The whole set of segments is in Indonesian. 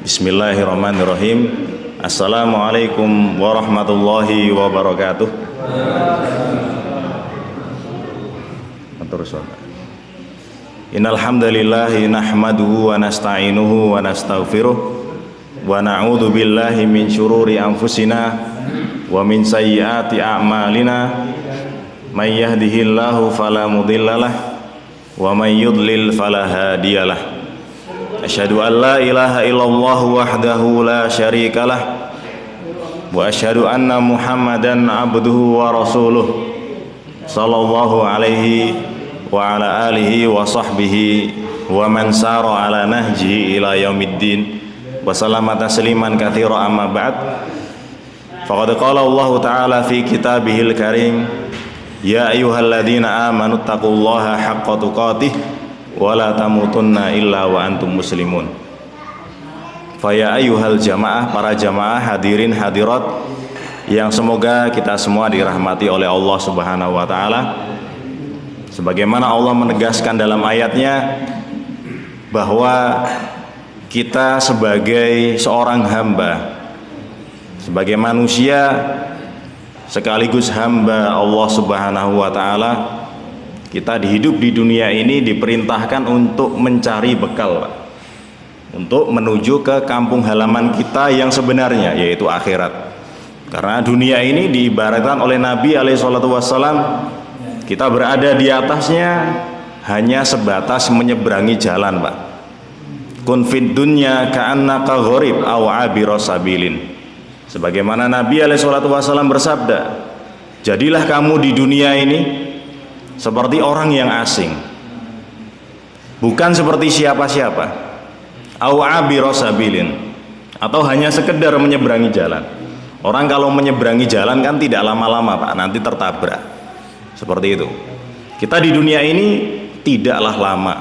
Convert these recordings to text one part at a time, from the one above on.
Bismillahirrahmanirrahim. Assalamualaikum warahmatullahi wabarakatuh. Innal hamdalillahi nahmaduhu wa nasta'inuhu wa nastaghfiruh wa na'udzu billahi min syururi anfusina wa min sayyiati a'malina. May yahdihillahu fala mudhillalah wa may yudlil fala hadiyalah. Asyhadu an la ilaha illallah wahdahu la syarikalah wa asyhadu anna Muhammadan abduhu wa rasuluh sallallahu alaihi wa ala alihi wa sahbihi wa man sara ala nahjihi ila yaumiddin wa sallama tasliman katsira amma ba'd. Faqad qala Allah ta'ala fi kitabihil karim, ya ayyuhalladzina amanu taqullaha haqqa tuqatih wa la tamutunna illa wa antum muslimun. Faya ayyuhal jamaah, para jamaah hadirin hadirat yang semoga kita semua dirahmati oleh Allah Subhanahu wa taala. Sebagaimana Allah menegaskan dalam ayatnya bahwa kita sebagai seorang hamba, sebagai manusia sekaligus hamba Allah Subhanahu wa taala, kita hidup di dunia ini diperintahkan untuk mencari bekal, Pak, untuk menuju ke kampung halaman kita yang sebenarnya, yaitu akhirat. Karena dunia ini diibaratkan oleh Nabi SAW, kita berada di atasnya hanya sebatas menyeberangi jalan, Pak. Kun fid dunya ka'annaka gharib aw abira sabilin. Sebagaimana Nabi SAW bersabda, jadilah kamu di dunia ini seperti orang yang asing, bukan seperti siapa-siapa. Aw abira sabilin, atau hanya sekedar menyeberangi jalan. Orang kalau menyeberangi jalan kan tidak lama-lama, Pak, nanti tertabrak. Seperti itu. Kita di dunia ini tidaklah lama.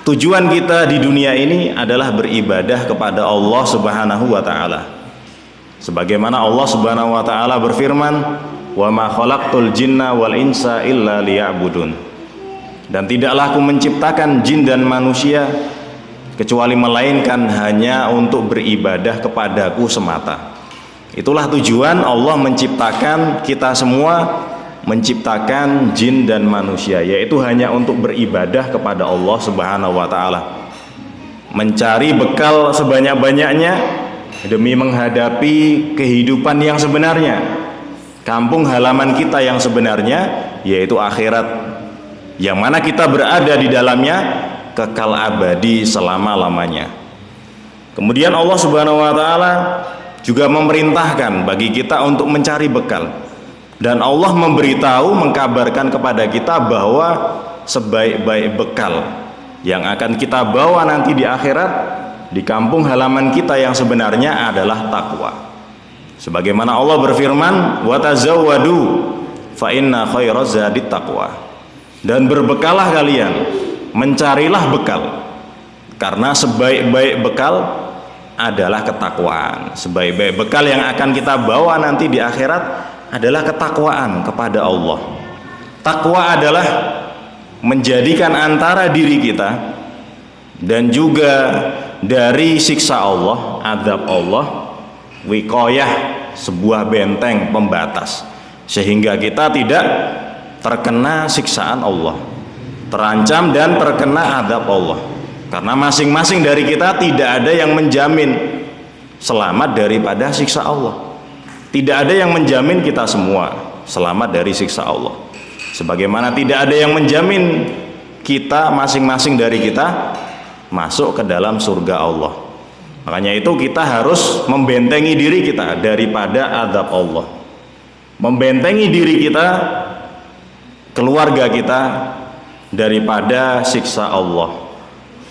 Tujuan kita di dunia ini adalah beribadah kepada Allah Subhanahu wa taala. Sebagaimana Allah Subhanahu wa taala berfirman, wa ma khalaqtul jinna wal insa illa liya'budun. Dan tidaklah aku menciptakan jin dan manusia kecuali melainkan hanya untuk beribadah kepadaku semata. Itulah tujuan Allah menciptakan kita semua, menciptakan jin dan manusia, yaitu hanya untuk beribadah kepada Allah Subhanahu wa taala, mencari bekal sebanyak-banyaknya demi menghadapi kehidupan yang sebenarnya, kampung halaman kita yang sebenarnya, yaitu akhirat, yang mana kita berada di dalamnya kekal abadi selama-lamanya. Kemudian Allah Subhanahu wa taala juga memerintahkan bagi kita untuk mencari bekal, dan Allah memberitahu, mengkabarkan kepada kita bahwa sebaik-baik bekal yang akan kita bawa nanti di akhirat, di kampung halaman kita yang sebenarnya adalah takwa. Sebagaimana Allah berfirman, wa tazawwadu fa inna khairaz zadit taqwa. Dan berbekalah kalian, mencarilah bekal, karena sebaik-baik bekal adalah ketakwaan. Sebaik-baik bekal yang akan kita bawa nanti di akhirat adalah ketakwaan kepada Allah. Takwa adalah menjadikan antara diri kita dan juga dari siksa Allah, azab Allah, wiqayah, sebuah benteng pembatas, sehingga kita tidak terkena siksaan Allah, terancam dan terkena azab Allah. Karena masing-masing dari kita tidak ada yang menjamin selamat daripada siksa Allah. Tidak ada yang menjamin kita semua selamat dari siksa Allah, sebagaimana tidak ada yang menjamin kita, masing-masing dari kita, masuk ke dalam surga Allah. Makanya itu kita harus membentengi diri kita daripada azab Allah, membentengi diri kita, keluarga kita daripada siksa Allah.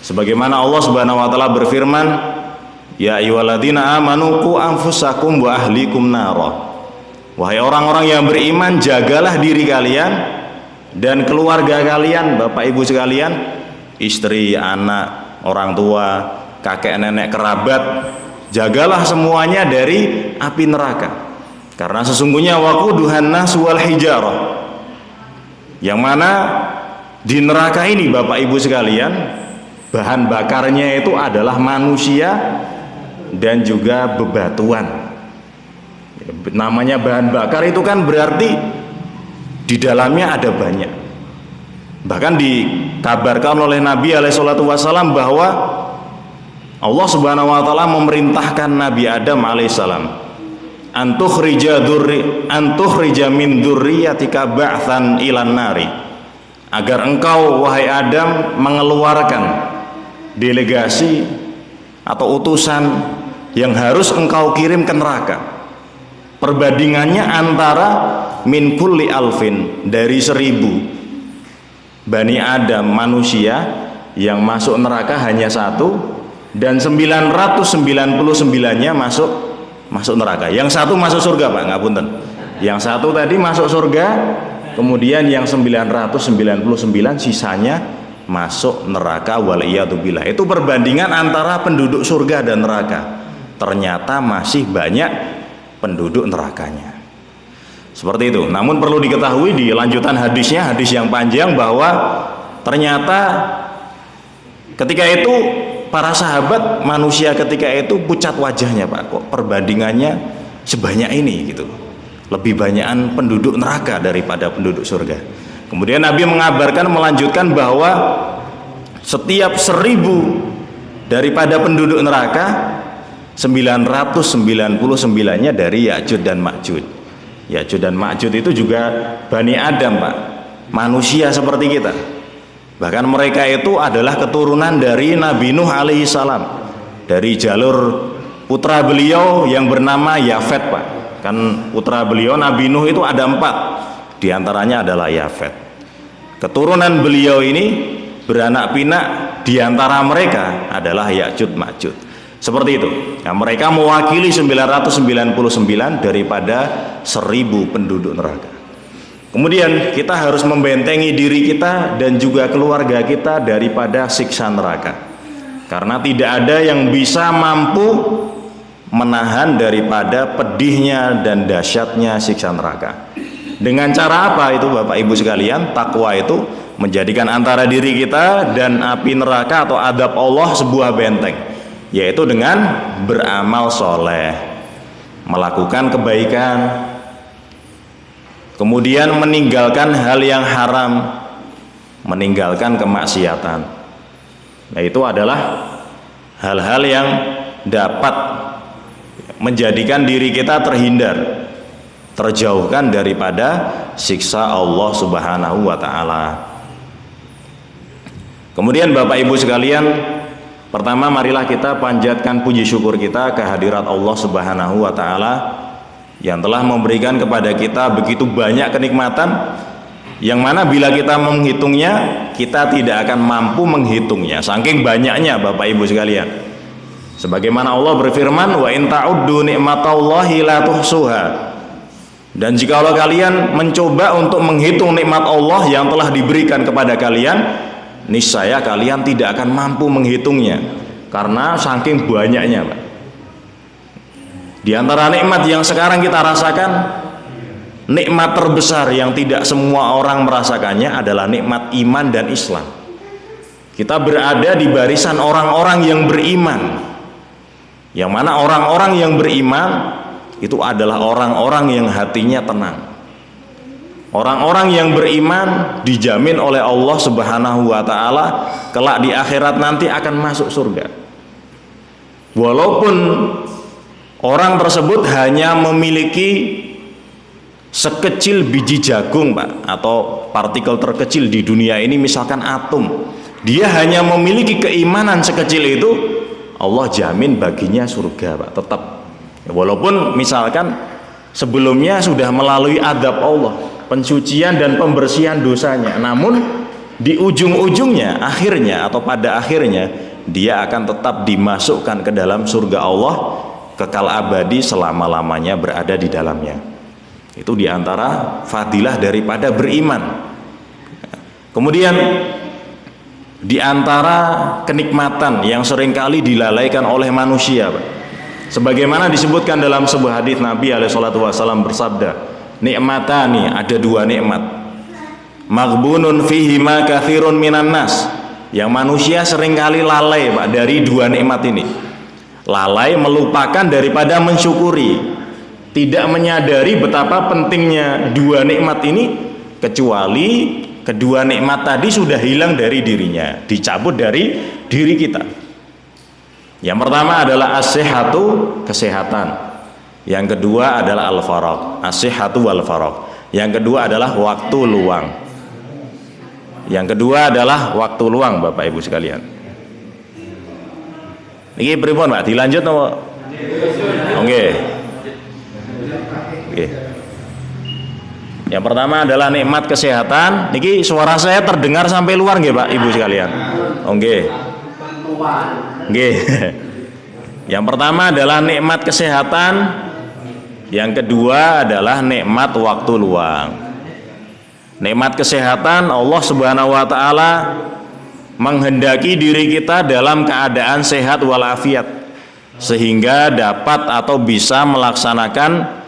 Sebagaimana Allah Subhanahu wa taala berfirman, ya ayyuhalladzina amanu qu anfusakum wa ahlikum nara. Wahai orang-orang yang beriman, jagalah diri kalian dan keluarga kalian, Bapak Ibu sekalian, istri, anak, orang tua, kakek nenek kerabat, jagalah semuanya dari api neraka. Karena sesungguhnya waquduhan nas wal hijarah, yang mana di neraka ini Bapak Ibu sekalian bahan bakarnya itu adalah manusia dan juga bebatuan. Namanya bahan bakar itu kan berarti di dalamnya ada banyak. Bahkan dikabarkan oleh Nabi SAW bahwa Allah Subhanahu wa taala memerintahkan Nabi Adam alaihissalam antukhrija min dzurriyyatika ba'tsan ilan nari, agar engkau wahai Adam mengeluarkan delegasi atau utusan yang harus engkau kirim ke neraka. Perbandingannya antara min kulli alfin, dari 1000 Bani Adam manusia yang masuk neraka hanya 1, dan 999-nya masuk neraka. Yang 1 masuk surga, Pak, ngapunten. Yang 1 tadi masuk surga, kemudian yang 999 sisanya masuk neraka, waliyadzubillah. Itu perbandingan antara penduduk surga dan neraka. Ternyata masih banyak penduduk nerakanya. Seperti itu. Namun perlu diketahui di lanjutan hadisnya, hadis yang panjang, bahwa ternyata ketika itu para sahabat manusia ketika itu pucat wajahnya, Pak, kok perbandingannya sebanyak ini gitu. Lebih banyakan penduduk neraka daripada penduduk surga. Kemudian Nabi mengabarkan, melanjutkan bahwa setiap 1000 daripada penduduk neraka, 999-nya dari Ya'juj dan Ma'juj. Ya'juj dan Ma'juj itu juga Bani Adam, Pak, manusia seperti kita. Bahkan mereka itu adalah keturunan dari Nabi Nuh alaihissalam, dari jalur putra beliau yang bernama Yafet, Pak. Kan putra beliau Nabi Nuh itu ada 4, diantaranya adalah Yafet. Keturunan beliau ini beranak pinak, diantara mereka adalah Ya'juj Ma'juj. Seperti itu. Nah, mereka mewakili 999 daripada 1000 penduduk neraka. Kemudian kita harus membentengi diri kita dan juga keluarga kita daripada siksa neraka. Karena tidak ada yang bisa mampu menahan daripada pedihnya dan dahsyatnya siksa neraka. Dengan cara apa itu, Bapak Ibu sekalian? Takwa itu menjadikan antara diri kita dan api neraka atau adab Allah sebuah benteng, yaitu dengan beramal soleh, melakukan kebaikan, kemudian meninggalkan hal yang haram, meninggalkan kemaksiatan. Nah, itu adalah hal-hal yang dapat menjadikan diri kita terhindar, terjauhkan daripada siksa Allah Subhanahu wa taala. Kemudian Bapak Ibu sekalian, pertama marilah kita panjatkan puji syukur kita kehadirat Allah Subhanahu wa taala yang telah memberikan kepada kita begitu banyak kenikmatan, yang mana bila kita menghitungnya kita tidak akan mampu menghitungnya, saking banyaknya Bapak Ibu sekalian. Sebagaimana Allah berfirman, wa in ta'uddu ni'matallahi la tuhsuha. Dan jikalau kalian mencoba untuk menghitung nikmat Allah yang telah diberikan kepada kalian, niscaya kalian tidak akan mampu menghitungnya karena saking banyaknya, Pak. Di antara nikmat yang sekarang kita rasakan, nikmat terbesar yang tidak semua orang merasakannya adalah nikmat iman dan Islam. Kita berada di barisan orang-orang yang beriman, yang mana orang-orang yang beriman itu adalah orang-orang yang hatinya tenang. Orang-orang yang beriman dijamin oleh Allah Subhanahu wa taala kelak di akhirat nanti akan masuk surga. Walaupun orang tersebut hanya memiliki sekecil biji jagung, Pak, atau partikel terkecil di dunia ini, misalkan atom, dia hanya memiliki keimanan sekecil itu, Allah jamin baginya surga, Pak, tetap. Walaupun misalkan sebelumnya sudah melalui adab Allah, pensucian dan pembersihan dosanya, namun di ujung-ujungnya, akhirnya atau pada akhirnya dia akan tetap dimasukkan ke dalam surga Allah, kekal abadi selama-lamanya berada di dalamnya. Itu diantara fadilah daripada beriman. Kemudian diantara kenikmatan yang seringkali dilalaikan oleh manusia, Pak, sebagaimana disebutkan dalam sebuah hadis Nabi SAW bersabda, nikmatani, ada 2 nikmat, maghbunun fihima kathirun minan nas, Yang manusia seringkali lalai Pak dari dua nikmat ini. Lalai, melupakan daripada mensyukuri, tidak menyadari betapa pentingnya dua nikmat ini, kecuali kedua nikmat tadi sudah hilang dari dirinya, dicabut dari diri kita. Yang pertama adalah as-sihhatu, kesehatan. Yang kedua adalah al-faragh, as-sihhatu wal faragh. Yang kedua adalah waktu luang. Yang kedua adalah waktu luang, Bapak Ibu sekalian. Ini pripun Pak? Dilanjut apa? Oke. Oke. Yang pertama adalah nikmat kesehatan. Niki suara saya terdengar sampai luar nggih Pak Ibu sekalian? Oke. Oke. Yang pertama adalah nikmat kesehatan. Yang kedua adalah nikmat waktu luang. Nikmat kesehatan, Allah Subhanahu wa taala menghendaki diri kita dalam keadaan sehat walafiat, sehingga dapat atau bisa melaksanakan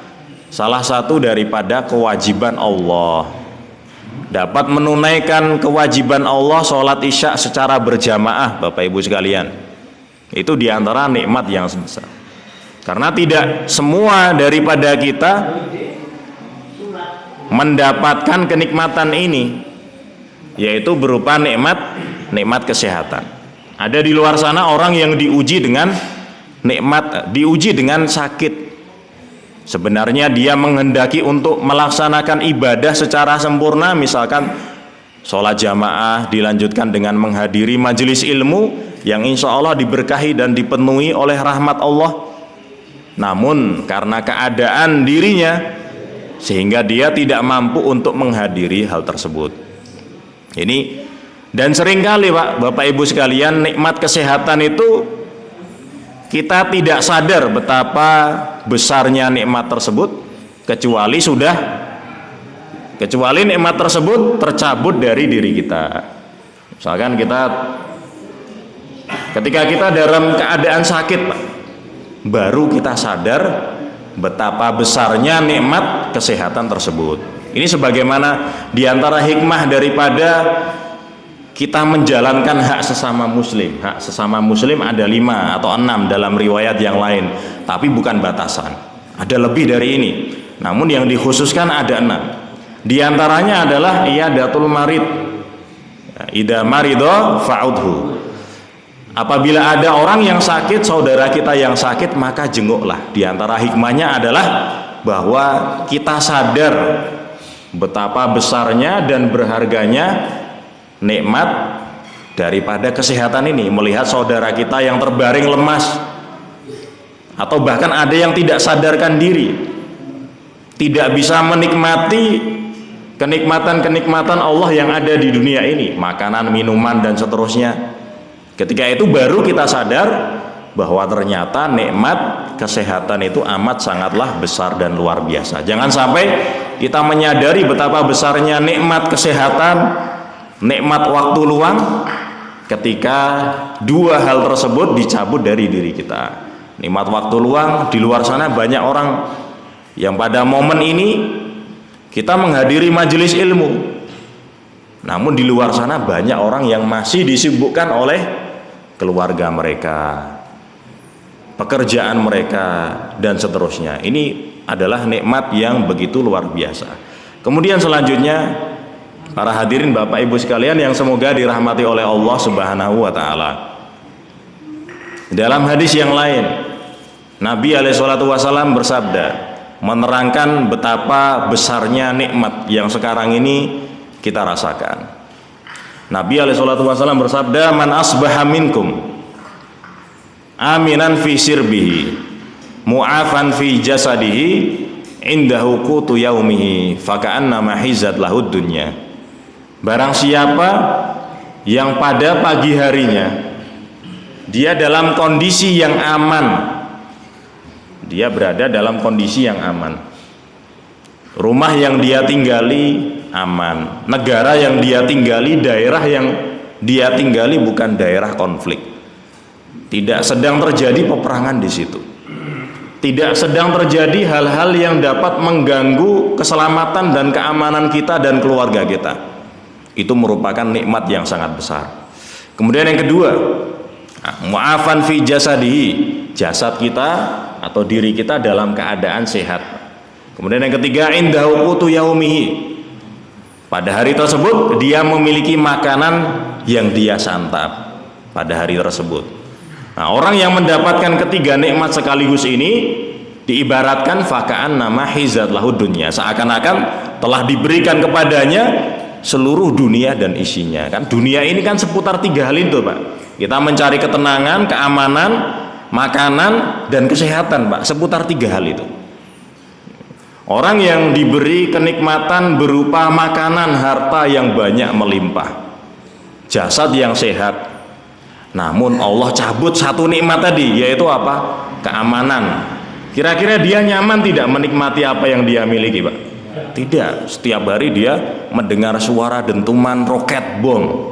salah satu daripada kewajiban Allah, dapat menunaikan kewajiban Allah, sholat isya secara berjamaah. Bapak Ibu sekalian, itu diantara nikmat yang besar, karena tidak semua daripada kita mendapatkan kenikmatan ini, yaitu berupa nikmat kesehatan. Ada di luar sana orang yang diuji dengan diuji dengan sakit. Sebenarnya dia menghendaki untuk melaksanakan ibadah secara sempurna, misalkan sholat jamaah dilanjutkan dengan menghadiri majelis ilmu yang insya Allah diberkahi dan dipenuhi oleh rahmat Allah. Namun karena keadaan dirinya, sehingga dia tidak mampu untuk menghadiri hal tersebut. Ini, dan seringkali Pak, Bapak Ibu sekalian, nikmat kesehatan itu kita tidak sadar betapa besarnya nikmat tersebut, kecuali nikmat tersebut tercabut dari diri kita. Misalkan ketika kita dalam keadaan sakit Pak, baru kita sadar betapa besarnya nikmat kesehatan tersebut. Ini sebagaimana diantara hikmah daripada kita menjalankan hak sesama muslim. Hak sesama muslim ada 5 atau 6 dalam riwayat yang lain, tapi bukan batasan, ada lebih dari ini, namun yang dikhususkan ada 6. Di antaranya adalah iyadatul marid, idza marido fa'udhu. Apabila ada orang yang sakit, saudara kita yang sakit, maka jenguklah. Di antara hikmahnya adalah bahwa kita sadar betapa besarnya dan berharganya nikmat daripada kesehatan ini. Melihat saudara kita yang terbaring lemas, atau bahkan ada yang tidak sadarkan diri, tidak bisa menikmati kenikmatan-kenikmatan Allah yang ada di dunia ini, makanan, minuman, dan seterusnya. Ketika itu baru kita sadar bahwa ternyata nikmat kesehatan itu amat sangatlah besar dan luar biasa. Jangan sampai kita menyadari betapa besarnya nikmat kesehatan, nikmat waktu luang, ketika dua hal tersebut dicabut dari diri kita. Nikmat waktu luang, di luar sana banyak orang yang pada momen ini kita menghadiri majelis ilmu, namun di luar sana banyak orang yang masih disibukkan oleh keluarga mereka, pekerjaan mereka, dan seterusnya. Ini adalah nikmat yang begitu luar biasa. Kemudian selanjutnya, para hadirin Bapak Ibu sekalian yang semoga dirahmati oleh Allah Subhanahu wa taala. Dalam hadis yang lain, Nabi SAW bersabda, menerangkan betapa besarnya nikmat yang sekarang ini kita rasakan. Nabi SAW bersabda, man asbaha minkum aminan fi sirbihi mu'afan fi jasadihi indahu qutu yaumihi faka'annama hizat lahud dunya. Barang siapa yang pada pagi harinya dia dalam kondisi yang aman, dia berada dalam kondisi yang aman, rumah yang dia tinggali aman, negara yang dia tinggali, daerah yang dia tinggali bukan daerah konflik, tidak sedang terjadi peperangan di situ, tidak sedang terjadi hal-hal yang dapat mengganggu keselamatan dan keamanan kita dan keluarga kita. Itu merupakan nikmat yang sangat besar. Kemudian yang kedua, mu'afan fi jasadihi, jasad kita atau diri kita dalam keadaan sehat. Kemudian yang ketiga, indahu qutu yaumihi, pada hari tersebut dia memiliki makanan yang dia santap pada hari tersebut. Nah, orang yang mendapatkan ketiga nikmat sekaligus ini diibaratkan fakaan nama hizat lahu dunya, seakan-akan telah diberikan kepadanya seluruh dunia dan isinya. Kan dunia ini kan seputar tiga hal itu, Pak. Kita mencari ketenangan, keamanan, makanan, dan kesehatan, Pak. Seputar tiga hal itu. Orang yang diberi kenikmatan berupa makanan, harta yang banyak melimpah, jasad yang sehat, namun Allah cabut satu nikmat tadi, yaitu apa? Keamanan. Kira-kira dia nyaman tidak menikmati apa yang dia miliki, Pak? Tidak. Setiap hari dia mendengar suara dentuman roket, bom,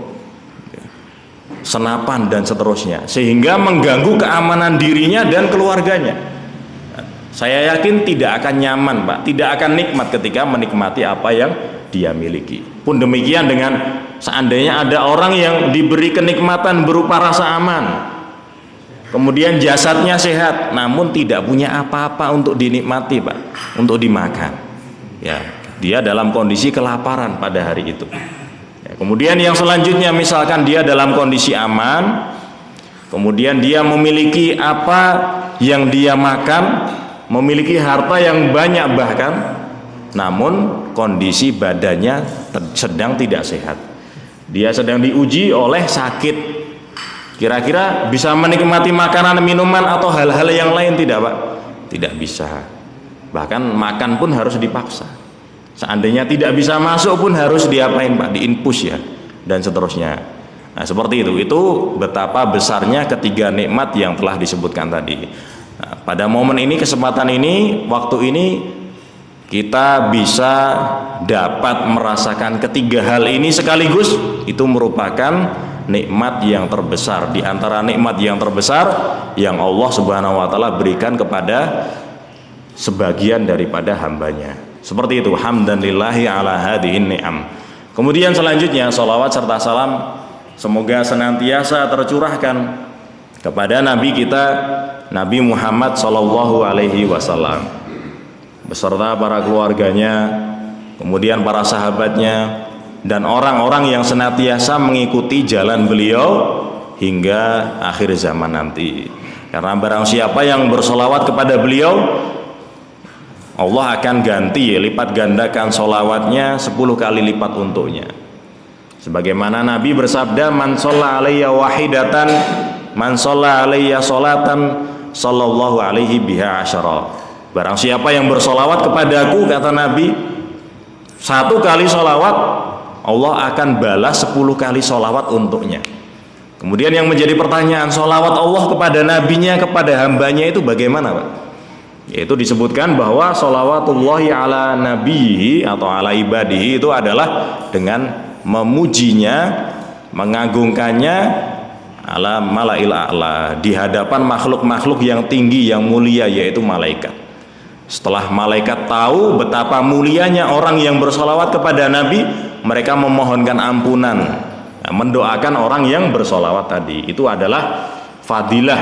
senapan, dan seterusnya, sehingga mengganggu keamanan dirinya dan keluarganya. Saya yakin tidak akan nyaman, Pak, tidak akan nikmat ketika menikmati apa yang dia miliki. Pun demikian dengan seandainya ada orang yang diberi kenikmatan berupa rasa aman, kemudian jasadnya sehat, namun tidak punya apa-apa untuk dinikmati, Pak, untuk dimakan. Ya, dia dalam kondisi kelaparan pada hari itu. Ya, kemudian yang selanjutnya, misalkan dia dalam kondisi aman, kemudian dia memiliki apa yang dia makan, memiliki harta yang banyak bahkan, namun kondisi badannya sedang tidak sehat. Dia sedang diuji oleh sakit. Kira-kira bisa menikmati makanan, minuman, atau hal-hal yang lain tidak, Pak? Tidak bisa. Bahkan makan pun harus dipaksa. Seandainya tidak bisa masuk pun harus diapain, Pak? Diinpus ya, dan seterusnya. Nah, seperti itu. Itu betapa besarnya ketiga nikmat yang telah disebutkan tadi. Nah, pada momen ini, kesempatan ini, waktu ini, kita bisa dapat merasakan ketiga hal ini sekaligus. Itu merupakan nikmat yang terbesar di antara nikmat yang terbesar yang Allah Subhanahu wa taala berikan kepada sebagian daripada hambanya. Seperti itu, hamdan lillahi ala hadhihin ni'am. Kemudian selanjutnya, salawat serta salam semoga senantiasa tercurahkan kepada Nabi kita, Nabi Muhammad sallallahu alaihi wasallam, beserta para keluarganya, kemudian para sahabatnya, dan orang-orang yang senantiasa mengikuti jalan beliau hingga akhir zaman nanti. Karena barang siapa yang bersolawat kepada beliau, Allah akan ganti, lipat gandakan solawatnya 10 kali lipat untuknya. Sebagaimana Nabi bersabda, man sholla alayya wahidatan, man sholla alayya sholatan, sallallahu alaihi biha asyara. Barang siapa yang bersolawat kepadaku, kata Nabi, 1 kali solawat, Allah akan balas 10 kali solawat untuknya. Kemudian yang menjadi pertanyaan, solawat Allah kepada nabinya, kepada hambanya itu bagaimana, Pak? Yaitu disebutkan bahwa sholawatullahi ala nabihi atau ala ibadihi itu adalah dengan memujinya, mengagungkannya ala malail a'la, di hadapan makhluk-makhluk yang tinggi, yang mulia, yaitu malaikat. Setelah malaikat tahu betapa mulianya orang yang bersolawat kepada Nabi, mereka memohonkan ampunan, mendoakan orang yang bersolawat tadi. Itu adalah fadilah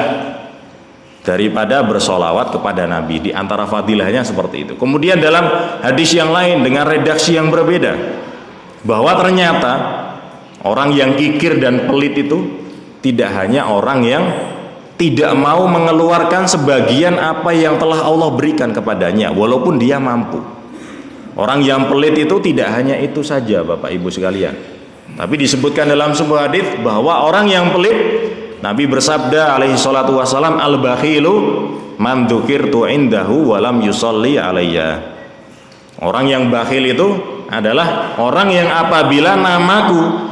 daripada bersolawat kepada Nabi. Di antara fadilahnya seperti itu. Kemudian dalam hadis yang lain dengan redaksi yang berbeda, bahwa ternyata orang yang kikir dan pelit itu tidak hanya orang yang tidak mau mengeluarkan sebagian apa yang telah Allah berikan kepadanya walaupun dia mampu. Orang yang pelit itu tidak hanya itu saja, Bapak Ibu sekalian, tapi disebutkan dalam sebuah hadis bahwa orang yang pelit, Nabi bersabda alaihi salatu wassalam, al-bakhilu man dzukirtu indahu wa lam yusolli alayya. Orang yang bakhil itu adalah orang yang apabila namaku,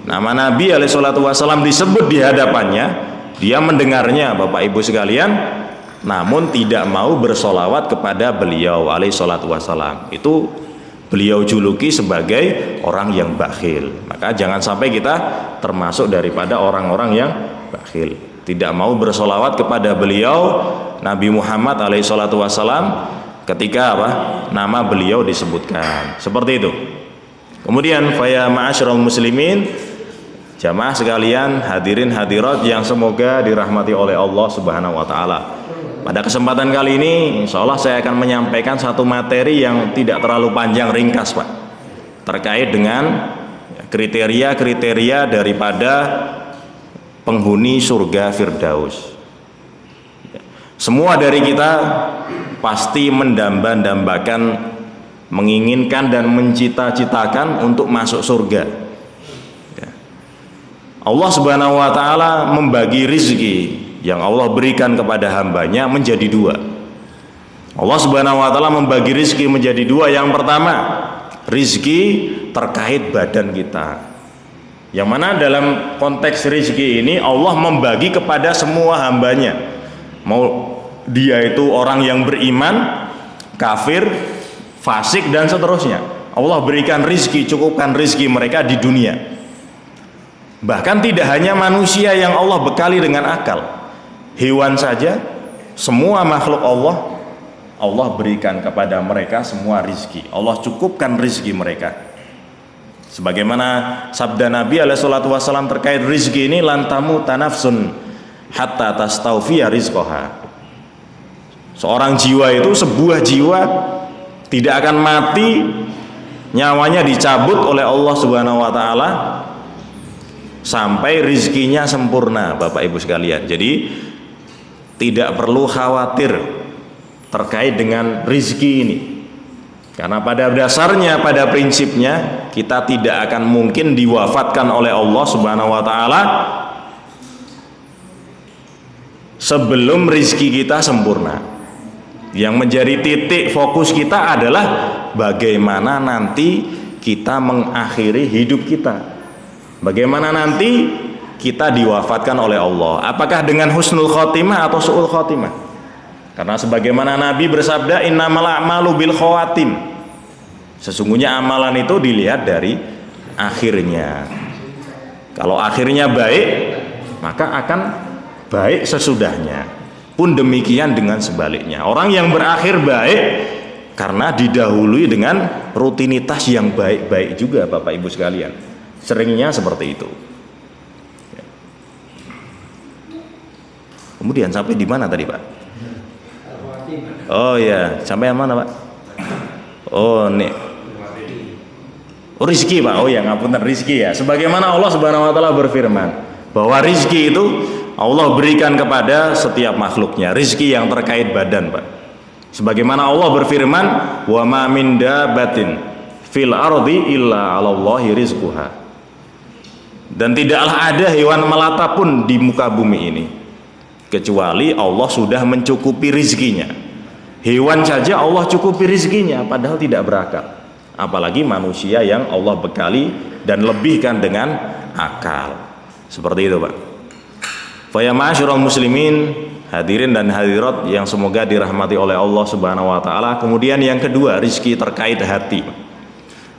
nama Nabi alaihi salatu wassalam disebut di hadapannya, dia mendengarnya, Bapak Ibu sekalian, namun tidak mau bersolawat kepada beliau alaihi salatu wassalam. Itu beliau juluki sebagai orang yang bakhil. Maka jangan sampai kita termasuk daripada orang-orang yang bakhil, tidak mau bersolawat kepada beliau Nabi Muhammad alaihi salatu wassalam ketika apa? Nama beliau disebutkan. Seperti itu. Kemudian faya ma'asyiral muslimin, Jamaah sekalian, hadirin hadirat yang semoga dirahmati oleh Allah Subhanahu wa taala. Pada kesempatan kali ini insya Allah saya akan menyampaikan satu materi yang tidak terlalu panjang, ringkas Pak, terkait dengan kriteria-kriteria daripada penghuni surga Firdaus. Semua dari kita pasti mendamba-dambakan, menginginkan dan mencita-citakan untuk masuk surga. Allah Subhanahu wa taala membagi rizki yang Allah berikan kepada hambanya menjadi dua. Allah Subhanahu wa taala membagi rizki menjadi dua. Yang pertama, rizki terkait badan kita, yang mana dalam konteks rizki ini Allah membagi kepada semua hambanya, mau dia itu orang yang beriman, kafir, fasik dan seterusnya. Allah berikan rizki, cukupkan rizki mereka di dunia. Bahkan tidak hanya manusia yang Allah bekali dengan akal, hewan saja, semua makhluk Allah berikan kepada mereka semua rizki. Allah cukupkan rizki mereka. Sebagaimana sabda Nabi SAW terkait rizki ini, lantamu tanafsun hatta tastawfiya rizqoha. Seorang jiwa itu, sebuah jiwa tidak akan mati, nyawanya dicabut oleh Allah Subhanahu wa taala sampai rizkinya sempurna, Bapak Ibu sekalian. Jadi tidak perlu khawatir terkait dengan rizki ini, karena pada dasarnya, pada prinsipnya kita tidak akan mungkin diwafatkan oleh Allah Subhanahu wa taala sebelum rizki kita sempurna. Yang menjadi titik fokus kita adalah bagaimana nanti kita mengakhiri hidup kita, bagaimana nanti kita diwafatkan oleh Allah, apakah dengan husnul khotimah atau su'ul khotimah. Karena sebagaimana Nabi bersabda, innamal a'malu bil khawatim, sesungguhnya amalan itu dilihat dari akhirnya. Kalau akhirnya baik, maka akan baik sesudahnya. Pun demikian dengan sebaliknya, orang yang berakhir baik karena didahului dengan rutinitas yang baik-baik juga, Bapak Ibu sekalian. Seringnya seperti itu. Kemudian sampai di mana tadi, Pak? Oh ya, sampai yang mana, Pak? Oh, nih. Oh, rizki, Pak. Oh ya, ngapunten, rizki ya. Sebagaimana Allah Subhanahu wa taala berfirman bahwa rizki itu Allah berikan kepada setiap makhluknya, rizki yang terkait badan, Pak. Sebagaimana Allah berfirman, wa ma min dabatin fil ardi illa 'alallahi rizquha. Dan tidaklah ada hewan melata pun di muka bumi ini kecuali Allah sudah mencukupi rizkinya. Hewan saja Allah cukupi rizkinya padahal tidak berakal, apalagi manusia yang Allah bekali dan lebihkan dengan akal. Seperti itu, Pak. Fa ya ma'asyiral muslimin, hadirin dan hadirat yang semoga dirahmati oleh Allah Subhanahu wa taala. Kemudian yang kedua, rizki terkait hati.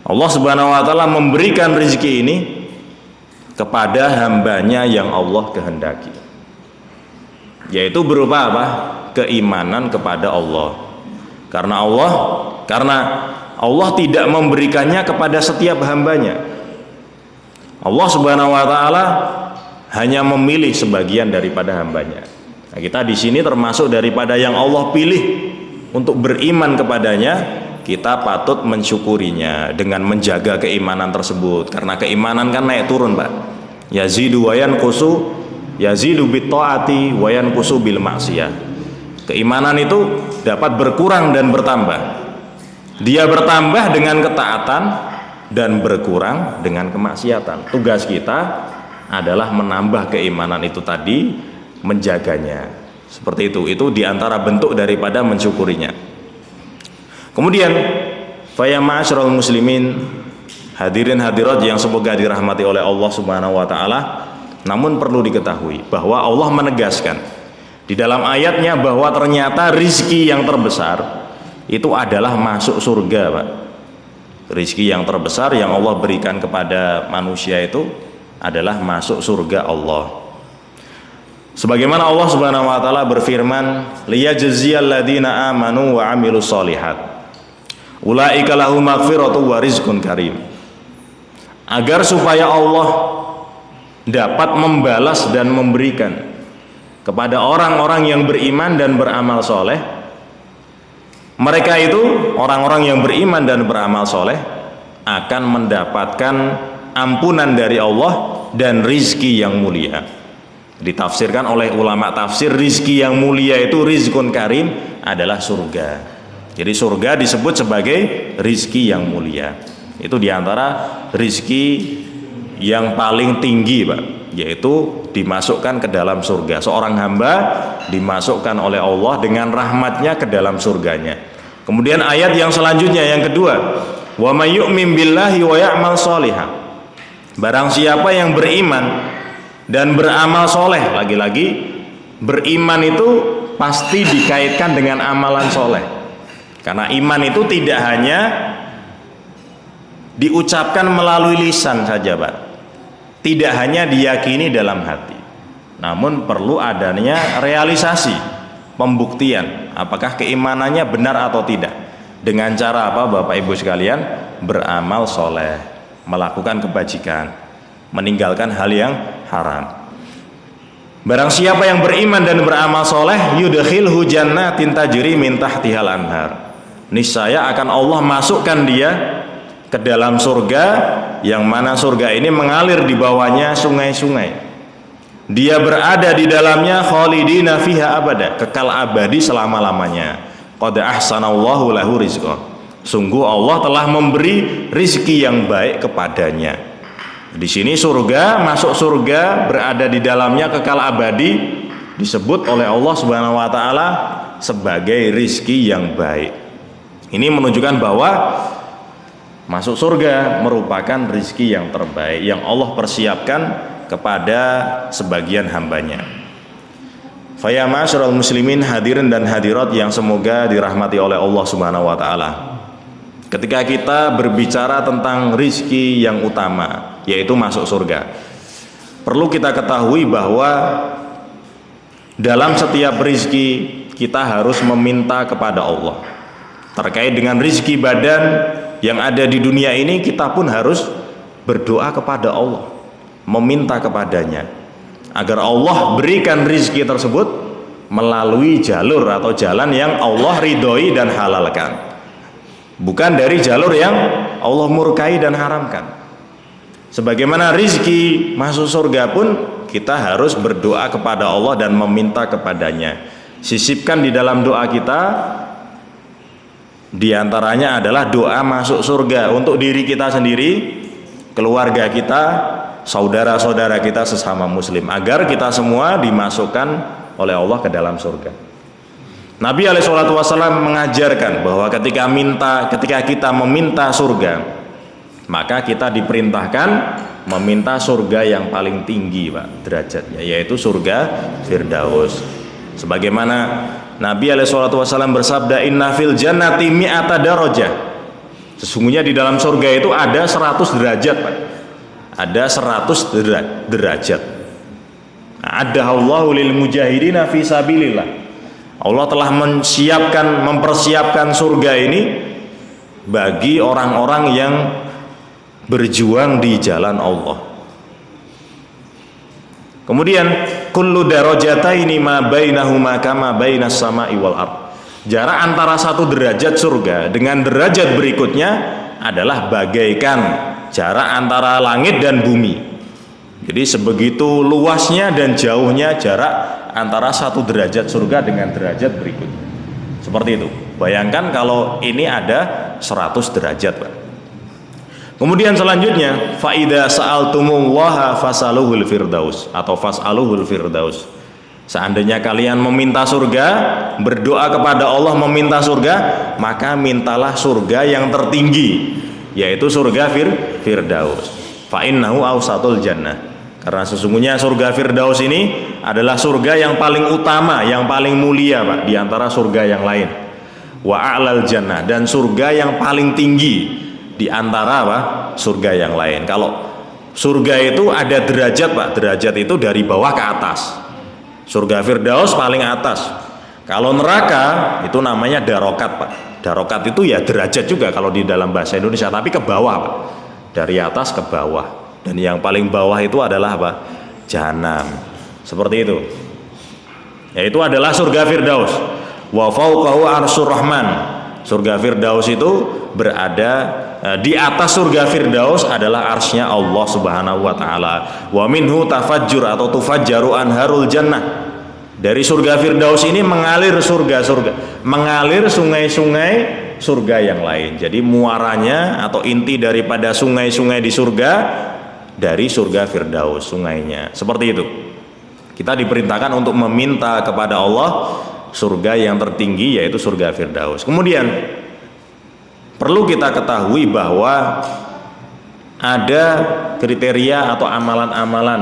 Allah Subhanahu wa taala memberikan rizki ini kepada hambanya yang Allah kehendaki, yaitu berupa apa? Keimanan kepada Allah. Karena Allah tidak memberikannya kepada setiap hambanya. Allah Subhanahu wa taala hanya memilih sebagian daripada hambanya. Nah, kita di sini termasuk daripada yang Allah pilih untuk beriman kepadanya. Kita patut mensyukurinya dengan menjaga keimanan tersebut, karena keimanan kan naik turun, Pak. Yazidu wa yanqusu, yazidu bit taati wa yanqusu bil maksiyah. Keimanan itu dapat berkurang dan bertambah. Dia bertambah dengan ketaatan dan berkurang dengan kemaksiatan. Tugas kita adalah menambah keimanan itu tadi, menjaganya. Seperti itu diantara bentuk daripada mensyukurinya. Kemudian, fa ya ma'asyiral muslimin, hadirin hadirat yang semoga dirahmati oleh Allah Subhanahu wa taala, namun perlu diketahui bahwa Allah menegaskan di dalam ayatnya bahwa ternyata rizki yang terbesar itu adalah masuk surga, Pak. Rizki yang terbesar yang Allah berikan kepada manusia itu adalah masuk surga Allah. Sebagaimana Allah Subhanahu wa taala berfirman, liyajziyal ladzina amanu wa 'amilus shalihat ulaika lahum maghfiratun wa rizqun karim. Agar supaya Allah dapat membalas dan memberikan kepada orang-orang yang beriman dan beramal soleh. Mereka itu orang-orang yang beriman dan beramal soleh akan mendapatkan ampunan dari Allah dan rizki yang mulia. Ditafsirkan oleh ulama tafsir, rizki yang mulia itu rizkun karim, adalah surga. Jadi surga disebut sebagai rizki yang mulia. Itu diantara rizki yang paling tinggi, Pak, yaitu dimasukkan ke dalam surga. Seorang hamba dimasukkan oleh Allah dengan rahmatnya ke dalam surganya. Kemudian ayat yang selanjutnya, yang kedua, wa may yu'min billahi wa ya'mal sholihan. Barang siapa yang beriman dan beramal soleh, lagi-lagi beriman itu pasti dikaitkan dengan amalan soleh, karena iman itu tidak hanya diucapkan melalui lisan saja, Pak, tidak hanya diyakini dalam hati, namun perlu adanya realisasi, pembuktian apakah keimanannya benar atau tidak. Dengan cara apa, Bapak Ibu sekalian? Beramal soleh, melakukan kebajikan, meninggalkan hal yang haram. Barang siapa yang beriman dan beramal soleh, yudkhilhu jannatin tajri min tahtihal anhar, niscaya akan Allah masukkan dia ke dalam surga, yang mana surga ini mengalir di bawahnya sungai-sungai. Dia berada di dalamnya khalidina fiha abada, kekal abadi selama-lamanya. Qad ahsanallahu lahu rizqah, sungguh Allah telah memberi rizki yang baik kepadanya. Di sini surga, masuk surga, berada di dalamnya kekal abadi, disebut oleh Allah Subhanahu wa taala sebagai rizki yang baik. Ini menunjukkan bahwa masuk surga merupakan rizki yang terbaik yang Allah persiapkan kepada sebagian hambanya. Faya ma'asyiral muslimin, hadirin dan hadirat yang semoga dirahmati oleh Allah Subhanahu wa taala. Ketika kita berbicara tentang rizki yang utama, yaitu masuk surga, perlu kita ketahui bahwa dalam setiap rizki kita harus meminta kepada Allah. Terkait dengan rizki badan yang ada di dunia ini, kita pun harus berdoa kepada Allah, meminta kepadanya agar Allah berikan rizki tersebut melalui jalur atau jalan yang Allah ridhoi dan halalkan, bukan dari jalur yang Allah murkai dan haramkan. Sebagaimana rizki masuk surga pun kita harus berdoa kepada Allah dan meminta kepadanya. Sisipkan di dalam doa kita, diantaranya adalah doa masuk surga untuk diri kita sendiri, keluarga kita, saudara-saudara kita sesama muslim, agar kita semua dimasukkan oleh Allah ke dalam surga. Nabi SAW mengajarkan bahwa ketika kita meminta surga, maka kita diperintahkan meminta surga yang paling tinggi, Pak, derajatnya, yaitu surga Firdaus. Sebagaimana Nabi SAW bersabda, inna fil jannati mi'ata darajah, sesungguhnya di dalam surga itu ada 100 derajat, Pak. Ada 100 derajat. Addahallahu lil mujahidina fi sabilillah. Allah telah mempersiapkan surga ini bagi orang-orang yang berjuang di jalan Allah. Kemudian kullu darajataini ma bainahuma kama bainas sama'i wal ard. Jarak antara satu derajat surga dengan derajat berikutnya adalah bagaikan jarak antara langit dan bumi. Jadi sebegitu luasnya dan jauhnya jarak antara satu derajat surga dengan derajat berikutnya. Seperti itu. Bayangkan kalau ini ada 100 derajat, Pak. Kemudian selanjutnya, fa idza sa'altumullaha fasaluhul firdaus atau fas'aluhul firdaus. Seandainya kalian meminta surga, berdoa kepada Allah meminta surga, maka mintalah surga yang tertinggi, yaitu surga Firdaus. Fa innahu awsatul jannah, karena sesungguhnya surga Firdaus ini adalah surga yang paling utama, yang paling mulia, Pak, di antara surga yang lain. Wa a'lal jannah, dan surga yang paling tinggi di antara apa? Surga yang lain. Kalau surga itu ada derajat, Pak, derajat itu dari bawah ke atas. Surga Firdaus paling atas. Kalau neraka itu namanya darokat, Pak. Darokat itu ya derajat juga kalau di dalam bahasa Indonesia, tapi ke bawah, Pak. Dari atas ke bawah. dan yang paling bawah itu adalah apa? Jahanam. Seperti itu. Yaitu adalah surga Firdaus. Wa fawqahu arsyur rahman. Surga Firdaus itu berada di atas surga Firdaus adalah arsy-Nya Allah Subhanahu wa taala. Wa minhu tafajjur atau tufajjaru anharul jannah. Dari surga Firdaus ini mengalir surga-surga, mengalir sungai-sungai surga yang lain. Jadi muaranya atau inti daripada sungai-sungai di surga dari surga Firdaus sungainya. Seperti itu. Kita diperintahkan untuk meminta kepada Allah surga yang tertinggi, yaitu surga Firdaus. Kemudian perlu kita ketahui bahwa ada kriteria atau amalan-amalan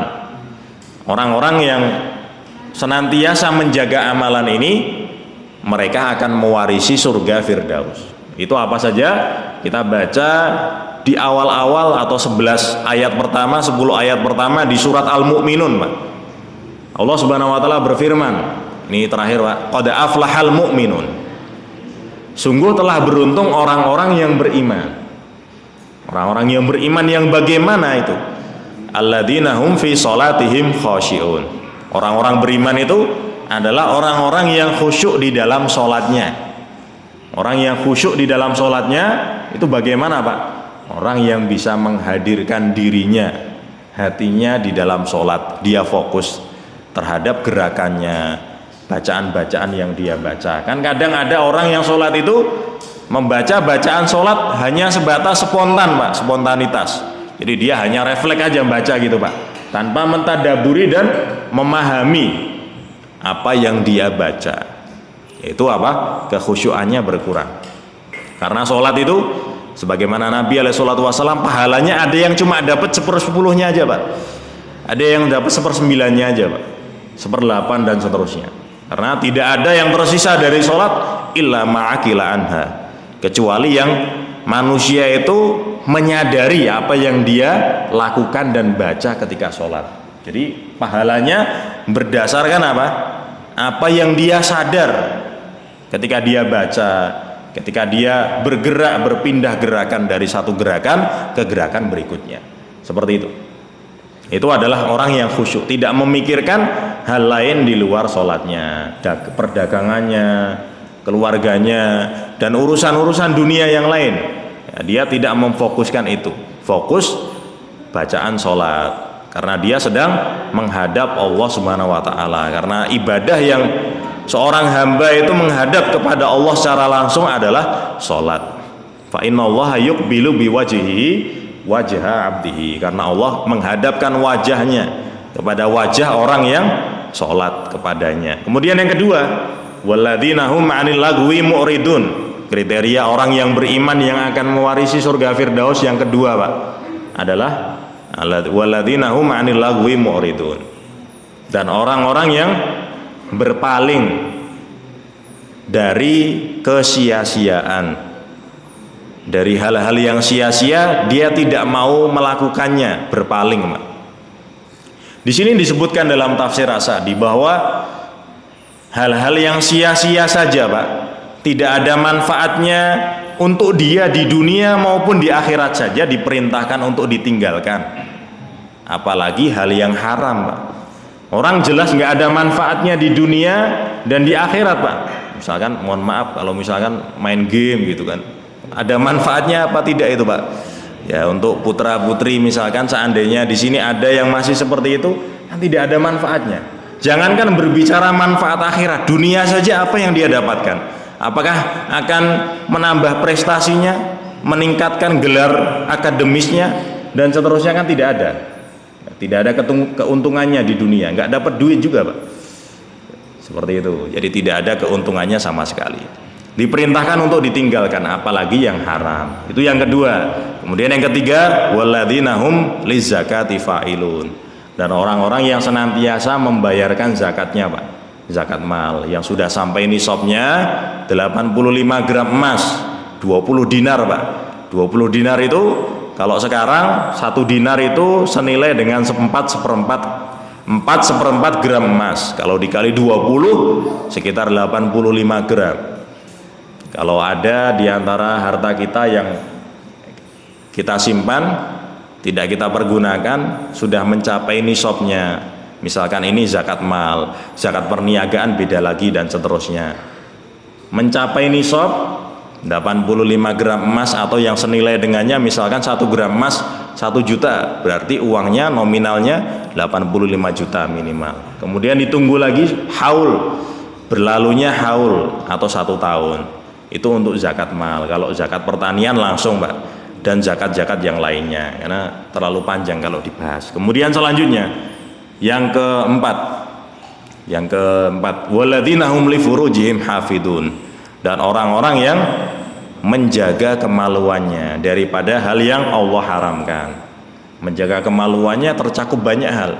orang-orang yang senantiasa menjaga amalan ini, mereka akan mewarisi surga Firdaus. Itu apa saja? Kita baca di awal-awal atau 11 ayat pertama, 10 ayat pertama di surat Al-Mu'minun, Pak. Allah Subhanahu wa taala berfirman, ini terakhir, Pak, qad aflahal mu'minun. Sungguh telah beruntung orang-orang yang beriman. Orang-orang yang beriman yang bagaimana itu? Alladzina hum fi sholatihim khashi'un. Orang-orang beriman itu adalah orang-orang yang khusyuk di dalam sholatnya. Orang yang khusyuk di dalam sholatnya itu bagaimana, Pak? Orang yang bisa menghadirkan dirinya, hatinya di dalam sholat. Dia fokus terhadap gerakannya, bacaan-bacaan yang dia baca. Kan kadang ada orang yang sholat itu membaca bacaan sholat hanya sebatas spontan, Pak, spontanitas. Jadi dia hanya refleks aja membaca gitu, Pak, tanpa mentadaburi dan memahami apa yang dia baca. Itu apa? Kekhusyuannya berkurang. Karena sholat itu sebagaimana Nabi SAW, pahalanya ada yang cuma dapat 1/10-nya aja, Pak. Ada yang dapat 1/9-nya aja, Pak. 1/8 dan seterusnya. Karena tidak ada yang tersisa dari sholat illa ma'akila anha, kecuali yang manusia itu menyadari apa yang dia lakukan dan baca ketika sholat. Jadi pahalanya berdasarkan apa? Apa yang dia sadar ketika dia baca, ketika dia bergerak, berpindah gerakan dari satu gerakan ke gerakan berikutnya. Seperti itu. Itu adalah orang yang khusyuk, tidak memikirkan hal lain di luar sholatnya, perdagangannya, keluarganya, dan urusan-urusan dunia yang lain. Ya, dia tidak memfokuskan itu, fokus bacaan sholat, karena dia sedang menghadap Allah Subhanahu wa taala. Karena ibadah yang seorang hamba itu menghadap kepada Allah secara langsung adalah sholat. Fa innallaha yuqbilu biwajhihi wajha abdihi, karena Allah menghadapkan wajahnya kepada wajah orang yang sholat kepadanya. Kemudian yang kedua, walladzina hum 'anil lagwi mu'ridun. Kriteria orang yang beriman yang akan mewarisi surga Firdaus yang kedua, Pak, adalah walladzina hum 'anil lagwi mu'ridun. Dan orang-orang yang berpaling dari kesia-siaan, dari hal-hal yang sia-sia, dia tidak mau melakukannya, berpaling, Pak. Di sini disebutkan dalam tafsir As-Sa'di bahwa hal-hal yang sia-sia saja, Pak, tidak ada manfaatnya untuk dia di dunia maupun di akhirat saja diperintahkan untuk ditinggalkan. Apalagi hal yang haram, Pak. Orang jelas nggak ada manfaatnya di dunia dan di akhirat, Pak. Misalkan, mohon maaf, kalau misalkan main game gitu kan, ada manfaatnya apa tidak itu, Pak? Ya, untuk putra putri misalkan, seandainya di sini ada yang masih seperti itu, kan tidak ada manfaatnya. Jangankan berbicara manfaat akhirat, dunia saja apa yang dia dapatkan? Apakah akan menambah prestasinya, meningkatkan gelar akademisnya dan seterusnya? Kan tidak ada. Tidak ada keuntungannya di dunia, nggak dapat duit juga, Pak. Seperti itu. Jadi tidak ada keuntungannya sama sekali. Diperintahkan untuk ditinggalkan, apalagi yang haram. Itu yang kedua. Kemudian yang ketiga, walladzina hum lizakati fa'ilun. Dan orang-orang yang senantiasa membayarkan zakatnya, Pak. Zakat mal yang sudah sampai nisabnya 85 gram emas, 20 dinar, Pak. 20 dinar itu kalau sekarang 1 dinar itu senilai dengan 4/4 gram emas. Kalau dikali 20 sekitar 85 gram. Kalau ada di antara harta kita yang kita simpan tidak kita pergunakan, sudah mencapai nisabnya. Misalkan ini zakat mal, zakat perniagaan beda lagi dan seterusnya. Mencapai nisab 85 gram emas atau yang senilai dengannya, misalkan 1 gram emas 1 juta, berarti uangnya nominalnya 85 juta minimal. Kemudian ditunggu lagi haul, berlalunya haul atau 1 tahun. Itu untuk zakat mal. Kalau zakat pertanian langsung, Pak, dan zakat-zakat yang lainnya, karena terlalu panjang kalau dibahas. Kemudian selanjutnya yang keempat, walladzina hum li furujihim hafidun, dan orang-orang yang menjaga kemaluannya daripada hal yang Allah haramkan. Menjaga kemaluannya tercakup banyak hal,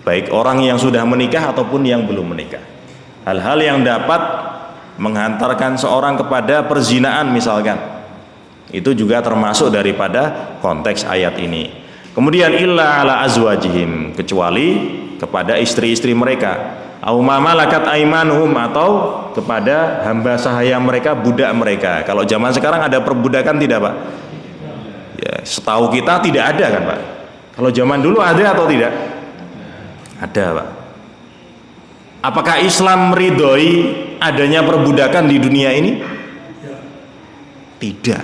baik orang yang sudah menikah ataupun yang belum menikah. Hal-hal yang dapat menghantarkan seorang kepada perzinaan misalkan, itu juga termasuk daripada konteks ayat ini. Kemudian illa ala azwajihim, kecuali kepada istri-istri mereka, au ma malakat aimanuhum, atau kepada hamba sahaya mereka, budak mereka. Kalau zaman sekarang ada perbudakan tidak, Pak? Ya, setahu kita tidak ada kan, Pak? Kalau zaman dulu ada atau tidak? Ada, Pak. Apakah Islam meridhoi adanya perbudakan di dunia ini? Tidak.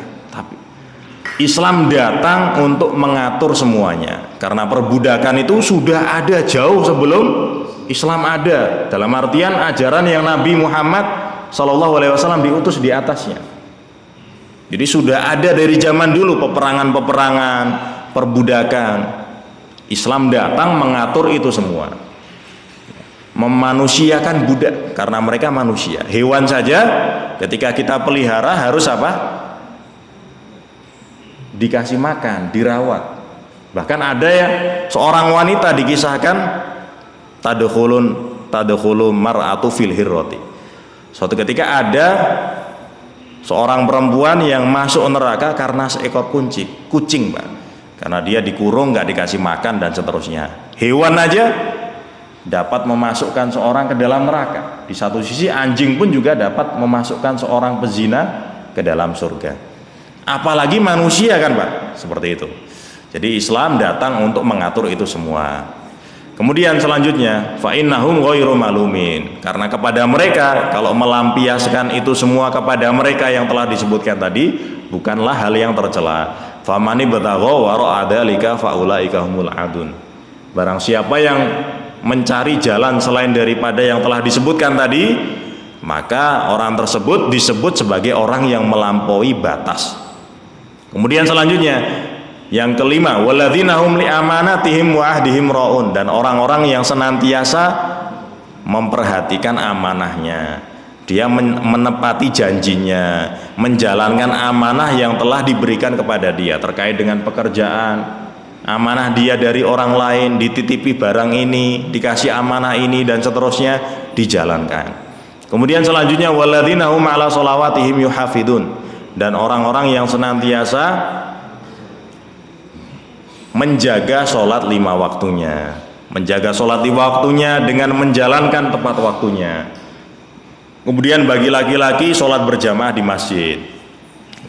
Islam datang untuk mengatur semuanya, karena perbudakan itu sudah ada jauh sebelum Islam ada, dalam artian ajaran yang Nabi Muhammad SAW diutus di atasnya. Jadi sudah ada dari zaman dulu peperangan-peperangan, perbudakan. Islam datang mengatur itu semua, memanusiakan budak, karena mereka manusia. Hewan saja ketika kita pelihara harus apa? Dikasih makan, dirawat. Bahkan ada ya seorang wanita dikisahkan tadkhulun mar'atu fil hirrati. Suatu ketika ada seorang perempuan yang masuk neraka karena seekor kucing, Pak. Karena dia dikurung, nggak dikasih makan dan seterusnya. Hewan aja dapat memasukkan seorang ke dalam neraka. Di satu sisi anjing pun juga dapat memasukkan seorang pezina ke dalam surga. Apalagi manusia kan, Pak, seperti itu. Jadi Islam datang untuk mengatur itu semua. Kemudian selanjutnya fa innahum ghairu malumin, karena kepada mereka, kalau melampiaskan itu semua kepada mereka yang telah disebutkan tadi, bukanlah hal yang tercela. Famani batagha wara adzalika faulaika humul adun. Barang siapa yang mencari jalan selain daripada yang telah disebutkan tadi, maka orang tersebut disebut sebagai orang yang melampaui batas. Kemudian selanjutnya yang kelima, walladzina hum li amanatihim wa ahdihim raun, dan orang-orang yang senantiasa memperhatikan amanahnya. Dia menepati janjinya, menjalankan amanah yang telah diberikan kepada dia terkait dengan pekerjaan, amanah dia dari orang lain, dititipi barang ini, dikasih amanah ini dan seterusnya, dijalankan. Kemudian selanjutnya walladzina hum ala sholawatihim yuhafidun, dan orang-orang yang senantiasa menjaga sholat 5 waktunya, menjaga sholat 5 waktunya dengan menjalankan tepat waktunya. Kemudian bagi laki-laki sholat berjamaah di masjid,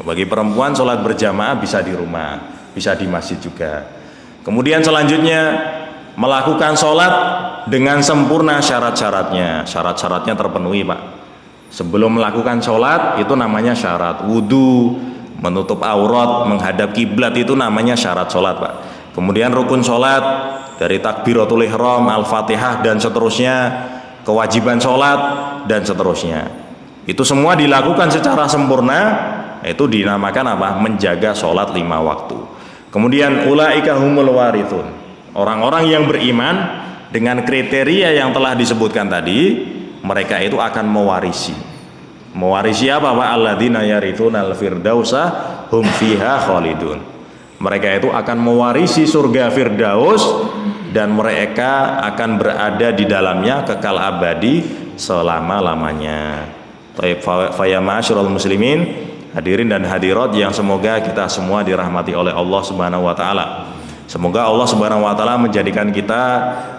bagi perempuan sholat berjamaah bisa di rumah, bisa di masjid juga. Kemudian selanjutnya melakukan sholat dengan sempurna syarat-syaratnya. Syarat-syaratnya terpenuhi, Pak. Sebelum melakukan sholat itu namanya syarat. Wudu, menutup aurat, menghadap kiblat, itu namanya syarat sholat, Pak. Kemudian rukun sholat dari takbiratul ihram, al-fatihah dan seterusnya, kewajiban sholat dan seterusnya. Itu semua dilakukan secara sempurna, itu dinamakan apa? Menjaga sholat 5 waktu. Kemudian ulaika humul warithun, orang-orang yang beriman dengan kriteria yang telah disebutkan tadi, mereka itu akan mewarisi apa, Pak? Alladzina yarithunal firdausa hum fiha khalidun. Mereka itu akan mewarisi surga Firdaus dan mereka akan berada di dalamnya kekal abadi selama-lamanya. Fa ya ma'asyiral muslimin, hadirin dan hadirat yang semoga kita semua dirahmati oleh Allah Subhanahu wa taala. Semoga Allah Subhanahu wa taala menjadikan kita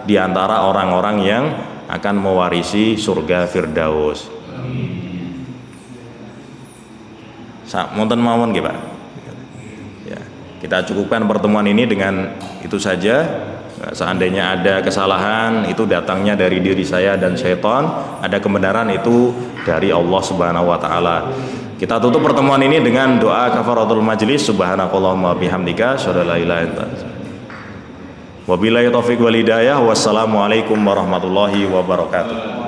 di antara orang-orang yang akan mewarisi surga Firdaus. Monten mawon nggih, Pak. Ya, Kita cukupkan pertemuan ini dengan itu saja. Seandainya ada kesalahan, itu datangnya dari diri saya dan syaitan. Ada kebenaran, itu dari Allah Subhanahu wa taala. Kita tutup pertemuan ini dengan doa kafaratul majlis. Subhanakallahumma bihamdika asyhadu an la ilaha illa anta. Wabillahi taufiq wal hidayah. Wassalamualaikum warahmatullahi wabarakatuh.